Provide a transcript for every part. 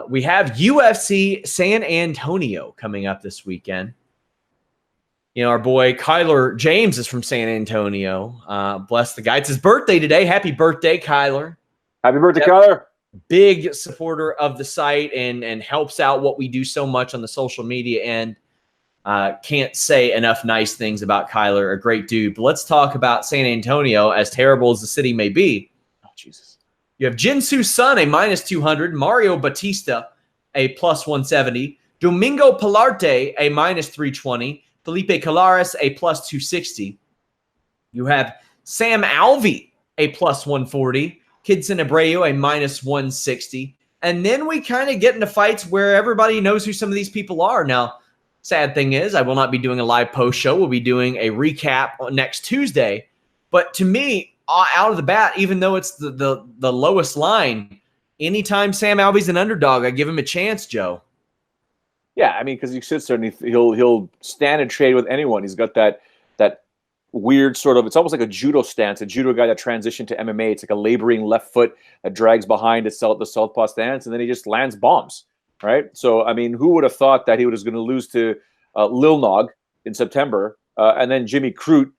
We have UFC San Antonio coming up this weekend. You know, our boy Kyler James is from San Antonio. Bless the guy. It's his birthday today. Happy birthday, Kyler. Happy birthday, Kyler. Big supporter of the site and helps out what we do so much on the social media end. Can't say enough nice things about Kyler. A great dude. But let's talk about San Antonio, as terrible as the city may be. Oh, Jesus. You have Jinsu Sun, a -200. Mario Batista, a +170. Domingo Pilarte, a -320. Felipe Colares, a +260. You have Sam Alvey, a +140. Kidson Abreu, a -160. And then we kind of get into fights where everybody knows who some of these people are. Now, sad thing is, I will not be doing a live post show. We'll be doing a recap on next Tuesday. But to me, out of the bat, even though it's the lowest line, anytime Sam Alvey's an underdog, I give him a chance, Joe. Yeah, I mean, because he sits there and he'll stand and trade with anyone. He's got that weird sort of, it's almost like a judo stance, a judo guy that transitioned to MMA. It's like a laboring left foot that drags behind the southpaw stance, and then he just lands bombs, right? So, I mean, who would have thought that he was going to lose to Lil Nog in September, and then Jimmy Crute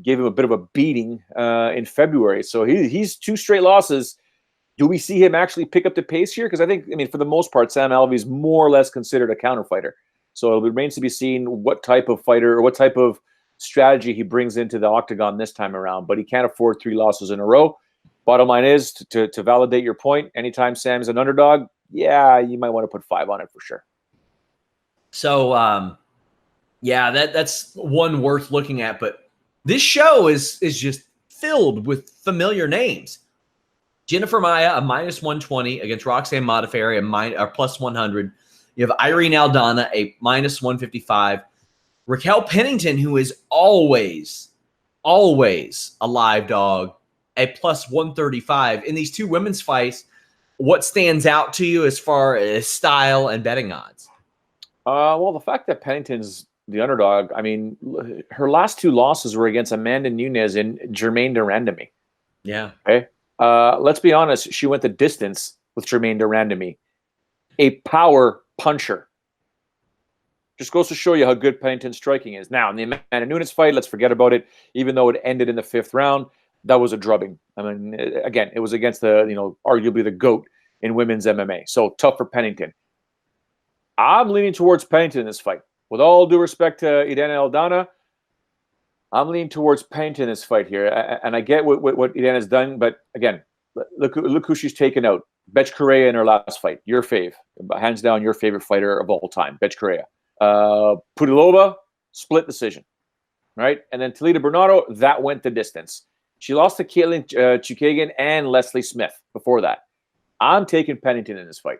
gave him a bit of a beating in February. So he's 2 straight losses. Do we see him actually pick up the pace here? Because I mean, for the most part, Sam Alvey is more or less considered a counter fighter. So it remains to be seen what type of fighter or what type of strategy he brings into the octagon this time around. But he can't afford 3 losses in a row. Bottom line is, to validate your point, anytime Sam's an underdog, yeah, you might want to put 5 on it for sure. So, yeah, that's one worth looking at. But this show is just filled with familiar names. Jennifer Maia, a -120 against Roxanne Modafferi, a +100. You have Irene Aldana, a -155. Raquel Pennington, who is always a live dog, a +135. In these 2 women's fights, what stands out to you as far as style and betting odds? Well, the fact that Pennington's the underdog, I mean, her last 2 losses were against Amanda Nunes and Germaine de Randamie. Yeah. Okay. Let's be honest. She went the distance with Germaine de Randamie, a power puncher. Just goes to show you how good Pennington's striking is. Now, in the Amanda Nunes fight, let's forget about it. Even though it ended in the 5th round, that was a drubbing. I mean, again, it was against arguably the GOAT in women's MMA. So tough for Pennington. I'm leaning towards Pennington in this fight. With all due respect to Irene Aldana, I'm leaning towards Pennington in this fight here. And I get what Irene has done, but again, look who she's taken out. Betch Correa in her last fight. Your fave. Hands down, your favorite fighter of all time, Betch Correa. Pudilova, split decision, right? And then Talita Bernardo, that went the distance. She lost to Caitlin Chukagian and Leslie Smith before that. I'm taking Pennington in this fight.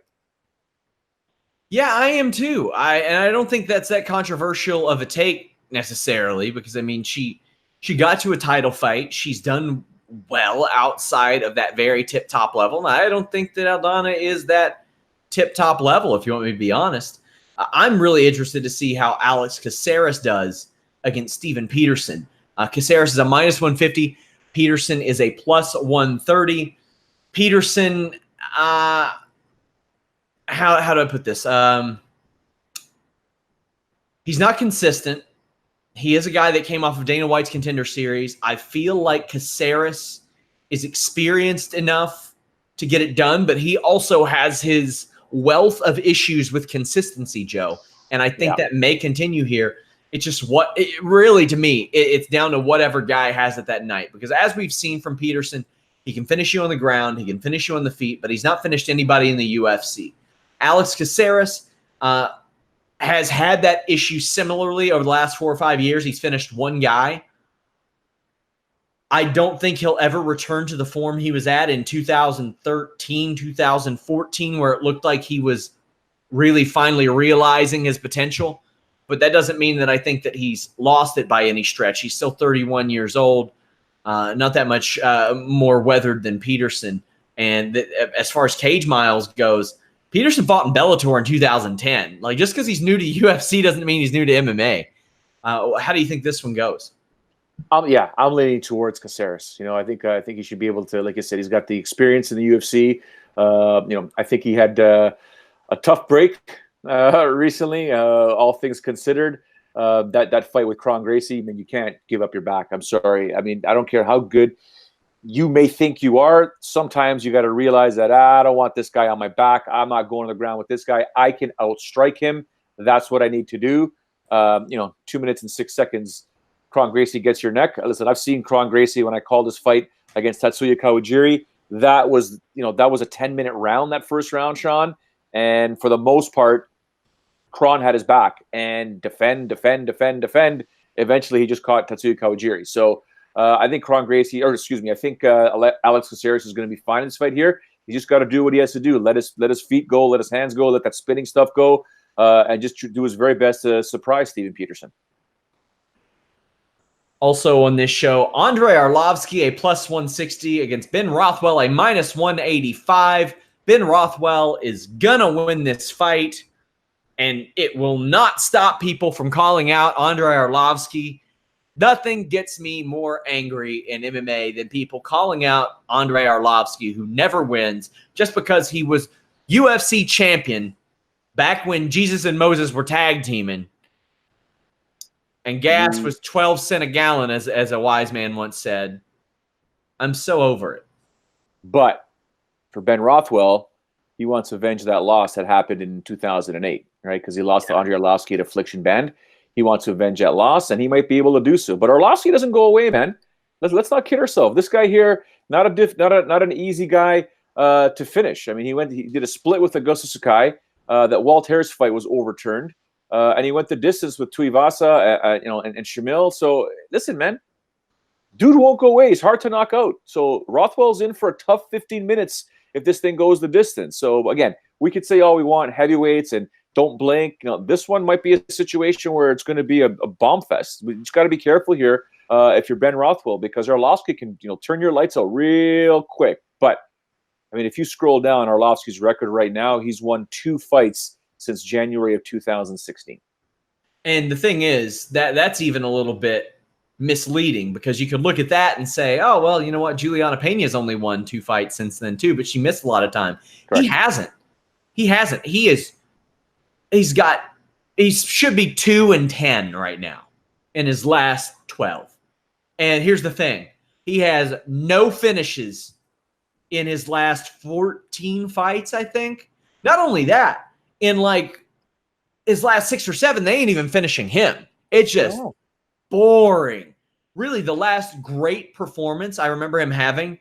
Yeah, I am too. I don't think that's that controversial of a take necessarily, because I mean she got to a title fight. She's done well outside of that very tip-top level. And I don't think that Aldana is that tip-top level, if you want me to be honest. I'm really interested to see how Alex Caceres does against Steven Peterson. Caceres is a -150. Peterson is a +130. Peterson, how do I put this? He's not consistent. He is a guy that came off of Dana White's Contender Series. I feel like Caceres is experienced enough to get it done, but he also has his wealth of issues with consistency, Joe. And I think that may continue here. It's just to me, it's down to whatever guy has it that night. Because as we've seen from Peterson, he can finish you on the ground, he can finish you on the feet, but he's not finished anybody in the UFC. Alex Caceres has had that issue similarly over the last 4 or 5 years. He's finished one guy. I don't think he'll ever return to the form he was at in 2013, 2014, where it looked like he was really finally realizing his potential. But that doesn't mean that I think that he's lost it by any stretch. He's still 31 years old, not that much more weathered than Peterson. And as far as cage miles goes, Peterson fought in Bellator in 2010. Like, just because he's new to UFC doesn't mean he's new to MMA. How do you think this one goes? I'm leaning towards Caceres. I think he should be able to, like I said, he's got the experience in the UFC. I think he had a tough break recently, all things considered. That fight with Kron Gracie, I mean, you can't give up your back. I'm sorry. I mean, I don't care how good you may think you are. Sometimes you got to realize that I don't want this guy on my back. I'm not going to the ground with this guy. I can outstrike him. That's what I need to do. 2 minutes and 6 seconds, Kron Gracie gets your neck. Listen, I've seen Kron Gracie when I called this fight against Tatsuya Kawajiri. That was a 10-minute round, that first round, Sean. And for the most part, Kron had his back and defend. Eventually, he just caught Tatsuya Kawajiri. So I think I think Alex Caceres is going to be fine in this fight here. He just got to do what he has to do. Let his feet go, let his hands go, let that spinning stuff go, and just do his very best to surprise Steven Peterson. Also on this show, Andrei Arlovsky, a +160 against Ben Rothwell, a -185. Ben Rothwell is going to win this fight, and it will not stop people from calling out Andrei Arlovsky. Nothing gets me more angry in MMA than people calling out Andrei Arlovsky, who never wins, just because he was UFC champion back when Jesus and Moses were tag teaming. And gas was 12 cents a gallon, as a wise man once said. I'm so over it. But for Ben Rothwell, he wants to avenge that loss that happened in 2008, right? Because he lost to Andrei Arlovsky at Affliction Band. He wants to avenge that loss, and he might be able to do so. But Arlovsky doesn't go away, man. Let's not kid ourselves. This guy here, not an easy guy to finish. I mean, he did a split with Augusto Sakai. That Walt Harris fight was overturned. And he went the distance with Tuivasa, and Shamil. So listen, man, dude won't go away. He's hard to knock out. So Rothwell's in for a tough 15 minutes if this thing goes the distance. So again, we could say all we want, heavyweights, and don't blink. This one might be a situation where it's going to be a bomb fest. We just got to be careful here if you're Ben Rothwell, because Arlovsky can turn your lights out real quick. But I mean, if you scroll down Arlovsky's record right now, he's won 2 fights since January of 2016. And the thing is that's even a little bit misleading, because you could look at that and say, oh, well, you know what? Juliana Pena's only won 2 fights since then too, but she missed a lot of time. Correct. He hasn't. He should be 2-10 right now in his last 12. And here's the thing. He has no finishes in his last 14 fights, I think. Not only that, in like his last 6 or 7, they ain't even finishing him. It's just boring. Really, the last great performance I remember him having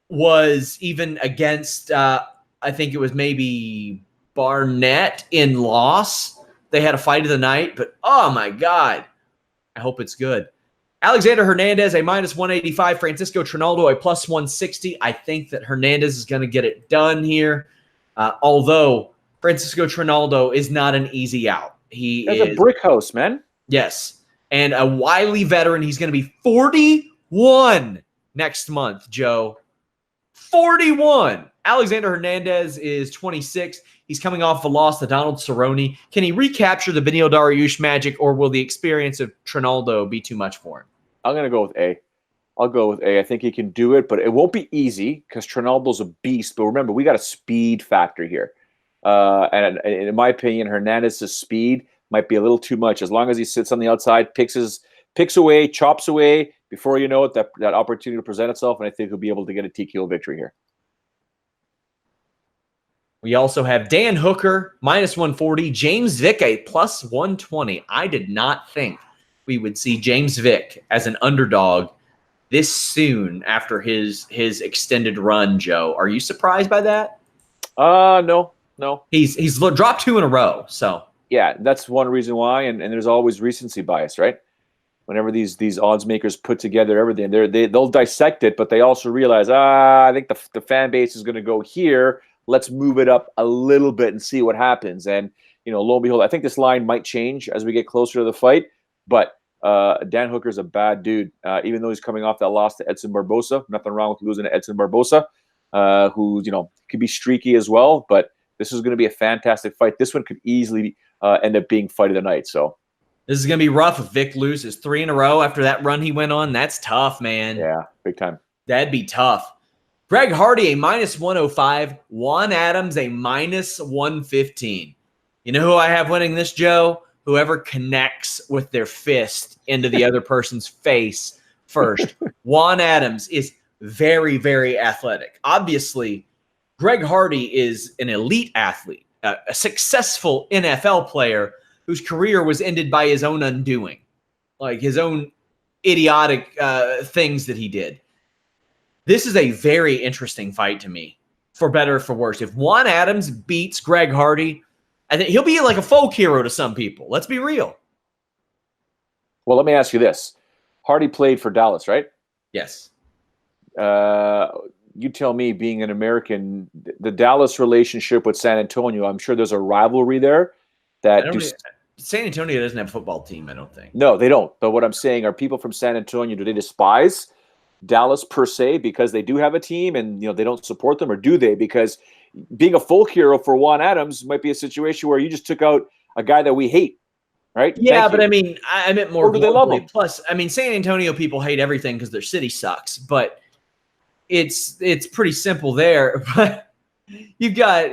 was even against, I think it was maybe Barnett in loss. They had a fight of the night, but oh my God, I hope it's good. Alexander Hernandez, a -185. Francisco Trinaldo, a +160. I think that Hernandez is going to get it done here, although Francisco Trinaldo is not an easy out. He is a brick house, man. Yes, and a wily veteran. He's going to be 41 next month, Joe. 41. Alexander Hernandez is 26. He's coming off a loss to Donald Cerrone. Can he recapture the Benil Dariush magic, or will the experience of Trinaldo be too much for him? I'm going to go with A. I'll go with A. I think he can do it, but it won't be easy because Trinaldo's a beast. But remember, we got a speed factor here. And in my opinion, Hernandez's speed might be a little too much. As long as he sits on the outside, picks away, chops away, before you know it, that opportunity will present itself, and I think he'll be able to get a TKO victory here. We also have Dan Hooker, -140. James Vick, a +120. I did not think we would see James Vick as an underdog this soon after his extended run, Joe. Are you surprised by that? No. He's dropped 2 in a row, so. Yeah, that's one reason why, and there's always recency bias, right? Whenever these odds makers put together everything, they'll dissect it, but they also realize, I think the fan base is going to go here. Let's move it up a little bit and see what happens. And lo and behold, I think this line might change as we get closer to the fight. But Dan Hooker's a bad dude, even though he's coming off that loss to Edson Barbosa. Nothing wrong with losing to Edson Barbosa, who could be streaky as well. But this is going to be a fantastic fight. This one could easily end up being fight of the night. So this is going to be rough if Vic loses 3 in a row after that run he went on. That's tough, man. Yeah, big time. That'd be tough. Greg Hardy, a -105. Juan Adams, a -115. You know who I have winning this, Joe? Whoever connects with their fist into the other person's face first. Juan Adams is very, very athletic. Obviously, Greg Hardy is an elite athlete, a successful NFL player whose career was ended by his own undoing, like his own idiotic things that he did. This is a very interesting fight to me, for better or for worse. If Juan Adams beats Greg Hardy, I think he'll be like a folk hero to some people. Let's be real. Well, let me ask you this. Hardy played for Dallas, right? Yes. You tell me, being an American, the Dallas relationship with San Antonio, I'm sure there's a rivalry there. San Antonio doesn't have a football team, I don't think. No, they don't. But what I'm saying, are people from San Antonio, do they despise Dallas per se because they do have a team and they don't support them, or do they? Because being a folk hero for Juan Adams might be a situation where you just took out a guy that we hate, right? Yeah, but I mean, I meant more. Or do they love him? Plus, I mean, San Antonio people hate everything because their city sucks, but it's pretty simple there. But you've got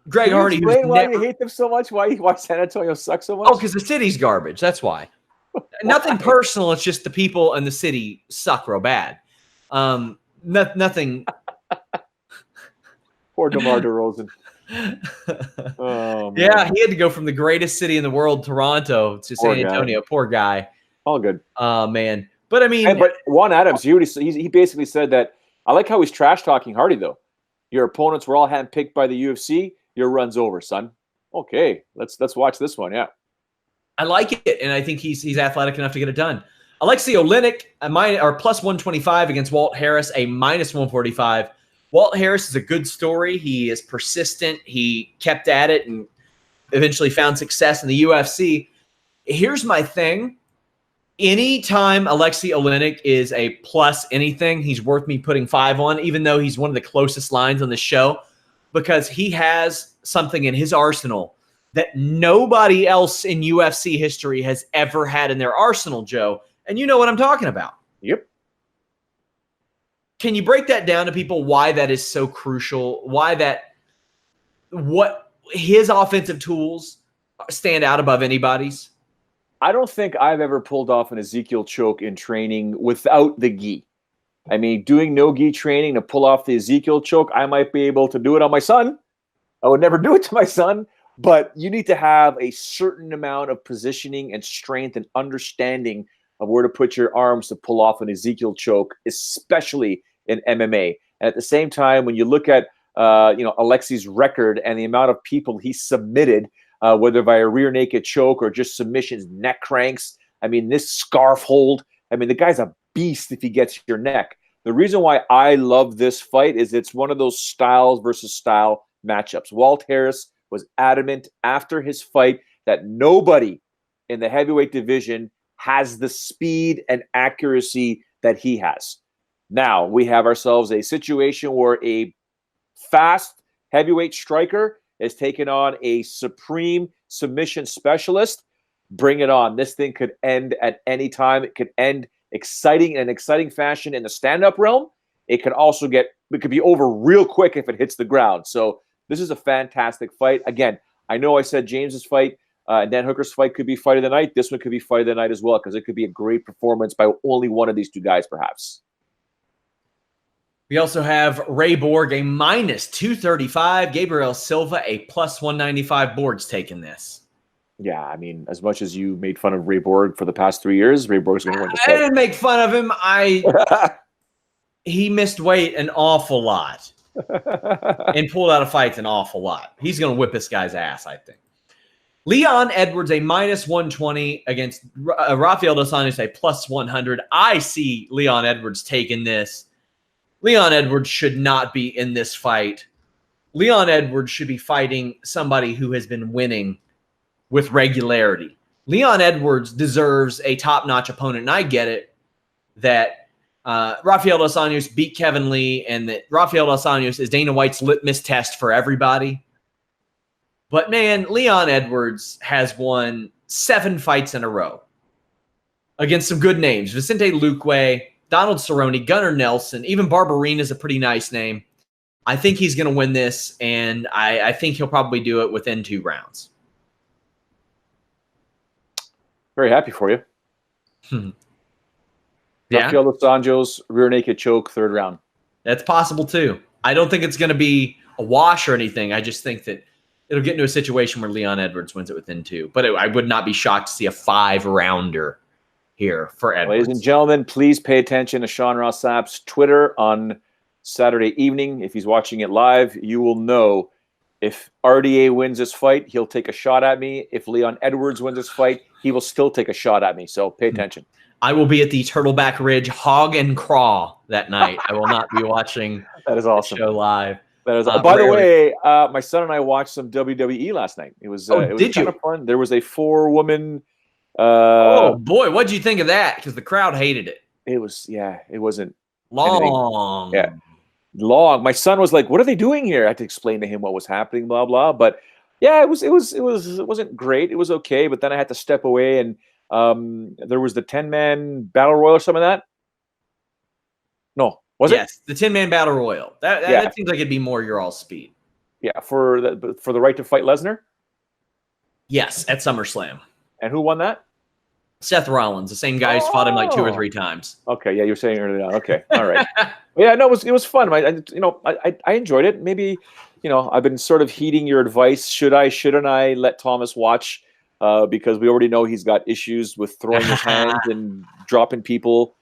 Greg Hardy. Why you hate them so much? Why San Antonio sucks so much? Oh, because the city's garbage. That's why. Nothing personal. It's just the people and the city suck real bad. Nothing. Poor DeMar DeRozan. Oh, yeah, he had to go from the greatest city in the world, Toronto, to San Antonio. Poor guy. All good. Oh, man. But I mean, but Juan Adams, he basically said that. I like how he's trash talking Hardy though. Your opponents were all handpicked by the UFC. Your run's over, son. Okay, let's watch this one. Yeah, I like it, and I think he's athletic enough to get it done. Alexei Oleinik, +125 against Walt Harris, a -145. Walt Harris is a good story. He is persistent. He kept at it and eventually found success in the UFC. Here's my thing. Anytime Alexei Oleinik is a plus anything, he's worth me putting 5 on, even though he's one of the closest lines on the show, because he has something in his arsenal that nobody else in UFC history has ever had in their arsenal, Joe. And you know what I'm talking about. Yep. Can you break that down to people, why that is so crucial? What his offensive tools stand out above anybody's? I don't think I've ever pulled off an Ezekiel choke in training without the gi. I mean, doing no gi training to pull off the Ezekiel choke, I might be able to do it on my son. I would never do it to my son, but you need to have a certain amount of positioning and strength and understanding of where to put your arms to pull off an Ezekiel choke, especially in MMA. And at the same time, when you look at Alexei's record and the amount of people he submitted, whether by a rear naked choke or just submissions, neck cranks. I mean, this scarf hold. I mean, the guy's a beast if he gets your neck. The reason why I love this fight is it's one of those styles versus style matchups. Walt Harris was adamant after his fight that nobody in the heavyweight division has the speed and accuracy that he has. Now we have ourselves a situation where a fast heavyweight striker is taking on a supreme submission specialist. Bring it on. This thing could end at any time. It could end in an exciting fashion in the stand-up realm. It could be over real quick if it hits the ground. So this is a fantastic fight. Again, I know I said James's fight and Dan Hooker's fight could be fight of the night. This one could be fight of the night as well, because it could be a great performance by only one of these two guys, perhaps. We also have Ray Borg, a -235. Gabriel Silva, a +195. Borg's taking this. Yeah, I mean, as much as you made fun of Ray Borg for the past 3 years, Ray Borg's going to win this fight. I didn't make fun of him. He missed weight an awful lot and pulled out of fights an awful lot. He's going to whip this guy's ass, I think. Leon Edwards, a -120 against Rafael dos Anjos, a +100. I see Leon Edwards taking this. Leon Edwards should not be in this fight. Leon Edwards should be fighting somebody who has been winning with regularity. Leon Edwards deserves a top-notch opponent, and I get it that Rafael dos Anjos beat Kevin Lee and that Rafael dos Anjos is Dana White's litmus test for everybody. But, man, Leon Edwards has won 7 fights in a row against some good names. Vicente Luque, Donald Cerrone, Gunnar Nelson, even Barberina is a pretty nice name. I think he's going to win this, and I think he'll probably do it within 2 rounds. Very happy for you. Yeah. Rafael Dos Anjos, rear naked choke, 3rd round. That's possible too. I don't think it's going to be a wash or anything. I just think that it'll get into a situation where Leon Edwards wins it within 2. But I would not be shocked to see a 5-rounder here for Edwards. Ladies and gentlemen, please pay attention to Sean Ross Sapp's Twitter on Saturday evening. If he's watching it live, you will know if RDA wins this fight, he'll take a shot at me. If Leon Edwards wins this fight, he will still take a shot at me. So pay attention. I will be at the Turtleback Ridge Hog and Craw that night. I will not be watching that is awesome. The show live. That is by the way, my son and I watched some WWE last night. It was it was kind of fun. There was a 4-woman. Oh boy, what'd you think of that? Because the crowd hated it. It was it wasn't long. Anything. Yeah, long. My son was like, "What are they doing here?" I had to explain to him what was happening. Blah blah. But yeah, it wasn't great. It was okay. But then I had to step away and. There was the 10-man battle royal or some of that. No, was it? Yes, the 10-man battle royal. That seems like it'd be more your all speed. Yeah, for the right to fight Lesnar. Yes, at SummerSlam. And who won that? Seth Rollins, the same guy who's fought him like 2 or 3 times. Okay, yeah, you were saying earlier on. Okay, all right. Yeah, no, it was fun. I enjoyed it. Maybe, I've been sort of heeding your advice. Shouldn't I let Thomas watch? Because we already know he's got issues with throwing his hands and dropping people,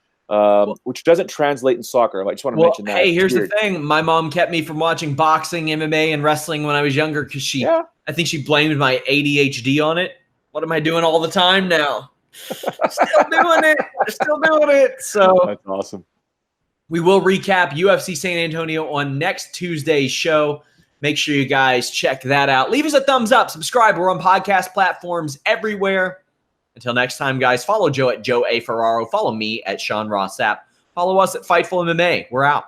which doesn't translate in soccer. I just want to mention that. Hey, here's the thing. My mom kept me from watching boxing, MMA, and wrestling when I was younger because I think she blamed my ADHD on it. What am I doing all the time now? Still doing it. Still doing it. So that's awesome. We will recap UFC San Antonio on next Tuesday's show. Make sure you guys check that out. Leave us a thumbs up. Subscribe. We're on podcast platforms everywhere. Until next time, guys, follow Joe at Joe A. Ferraro. Follow me at Sean Ross Sapp. Follow us at Fightful MMA. We're out.